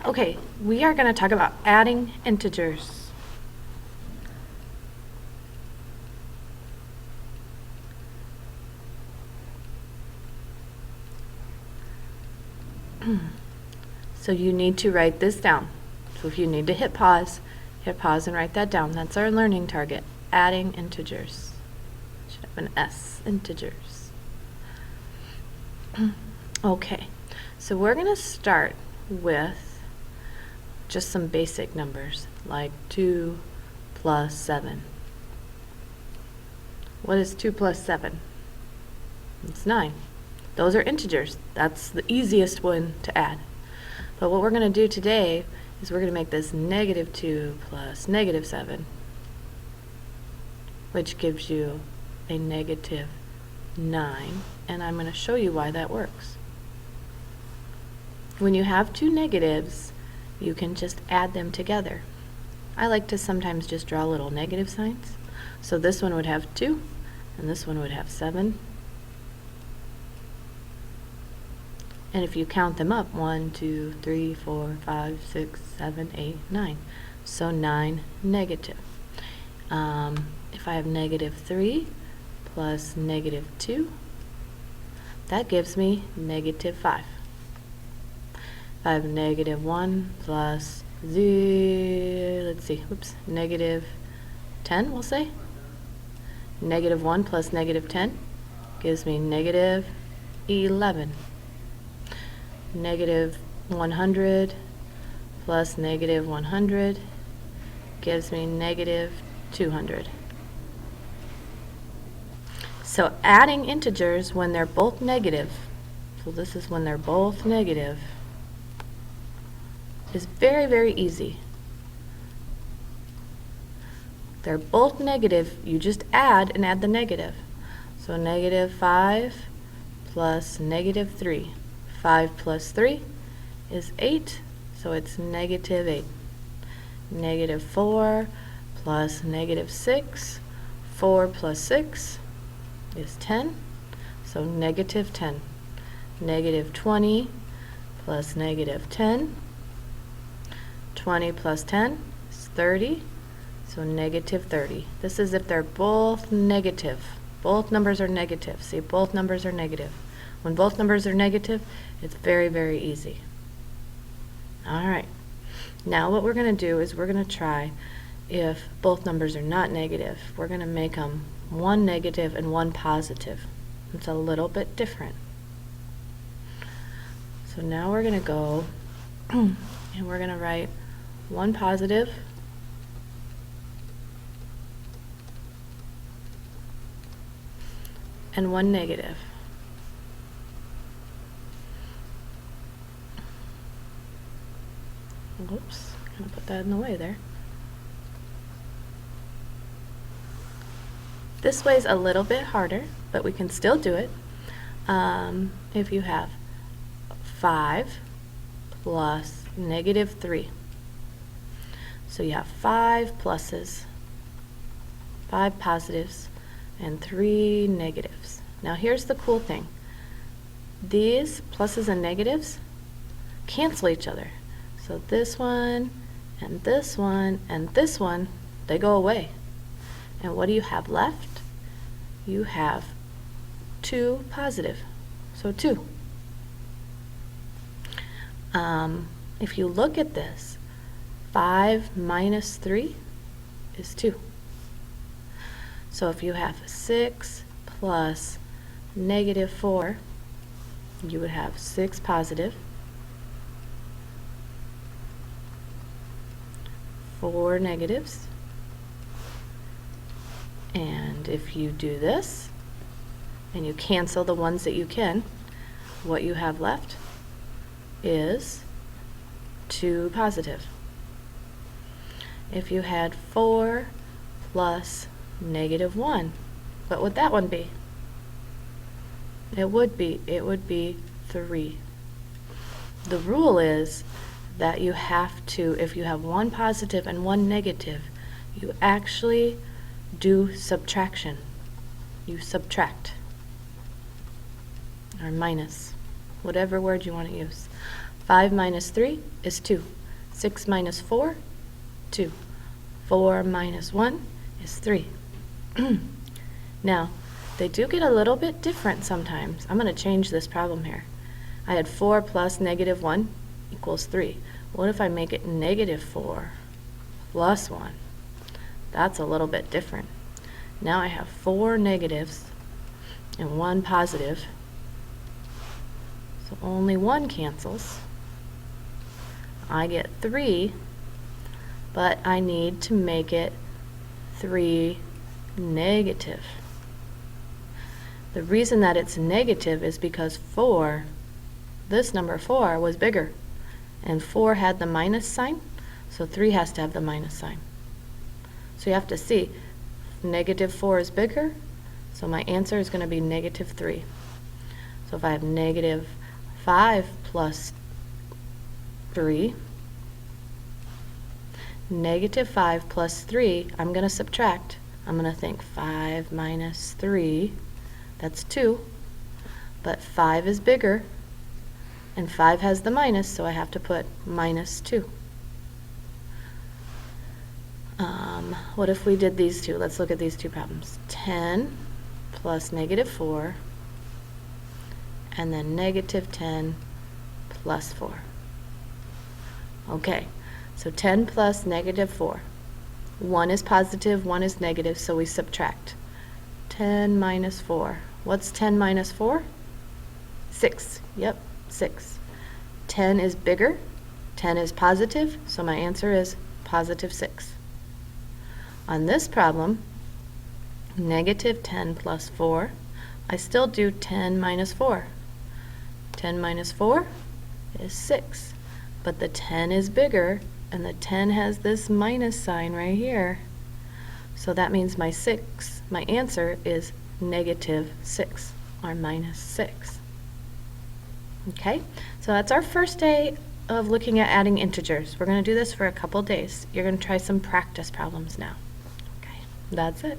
Okay, we are going to talk about adding integers. So you need to write this down. So if you need to hit pause and write that down. That's our learning target, adding integers. Should have an S, integers. Okay, so we're going to start with just some basic numbers, like 2 plus 7. What is 2 plus 7? It's 9. Those are integers. That's the easiest one to add. But what we're going to do today is we're going to make this negative 2 plus negative 7, which gives you a negative 9, and I'm going to show you why that works. When you have two negatives, you can just add them together. I like to sometimes just draw little negative signs. So this one would have 2, and this one would have 7. And if you count them up, 1, 2, 3, 4, 5, 6, 7, 8, 9. So 9 negative. If I have negative 3 plus negative 2, that gives me negative 5. If I have negative 1 plus negative 10, we'll say. Negative 1 plus negative 10 gives me negative 11. Negative 100 plus negative 100 gives me negative 200. So adding integers when they're both negative, so this is when they're both negative, is very, very easy. They're both negative, you just add and add the negative. So negative 5 plus negative 3. 5 plus 3 is 8, so it's negative 8. Negative 4 plus negative 6. 4 plus 6 is 10, so negative 10. Negative 20 plus negative 10. 20 plus 10 is 30, so negative 30. This is if they're both negative. Both numbers are negative. See, both numbers are negative. When both numbers are negative, it's very, very easy. All right. Now what we're going to do is we're going to try if both numbers are not negative. We're going to make them one negative and one positive. It's a little bit different. So now we're going to go and we're going to write one positive and one negative. Whoops, I'm going to put that in the way there. This way is a little bit harder, but we can still do it. If you have 5 plus negative 3. So you have 5 pluses, 5 positives, and 3 negatives. Now here's the cool thing. These pluses and negatives cancel each other. So this one, and this one, and this one, they go away. And what do you have left? You have 2 positive, so 2. If you look at this, 5 minus 3 is 2. So if you have 6 plus negative 4, you would have 6 positive, 4 negatives, and if you do this and you cancel the ones that you can, what you have left is 2 positive. If you had 4 plus negative 1, what would that one be? It would be 3. The rule is that you have to, if you have one positive and one negative, you actually do subtraction. You subtract, or minus, whatever word you want to use. 5 minus 3 is 2. 6 minus 4, 2. 4 minus 1 is 3. Now, they do get a little bit different sometimes. I'm going to change this problem here. I had 4 plus negative 1 equals 3. What if I make it negative 4 plus 1? That's a little bit different. Now I have 4 negatives and 1 positive. So only 1 cancels. I get 3, but I need to make it 3 negative. The reason that it's negative is because 4, this number 4 was bigger, and 4 had the minus sign, so 3 has to have the minus sign. So you have to see, negative 4 is bigger, so my answer is going to be negative 3. So if I have negative 5 plus 3, negative 5 plus 3, I'm going to subtract. I'm going to think 5 minus 3, that's 2, but 5 is bigger, and 5 has the minus, so I have to put minus 2. What if we did these two? Let's look at these two problems. 10 plus negative 4, and then negative 10 plus 4. Okay, so 10 plus negative 4. 1 is positive, 1 is negative, so we subtract. 10 minus 4. What's 10 minus 4? 6. Yep, 6. 10 is bigger, 10 is positive, so my answer is positive 6. On this problem, negative 10 plus 4, I still do 10 minus 4. 10 minus 4 is 6, but the 10 is bigger, and the 10 has this minus sign right here. So that means my answer is negative 6, or minus 6. Okay, so that's our first day of looking at adding integers. We're going to do this for a couple days. You're going to try some practice problems now. Okay, that's it.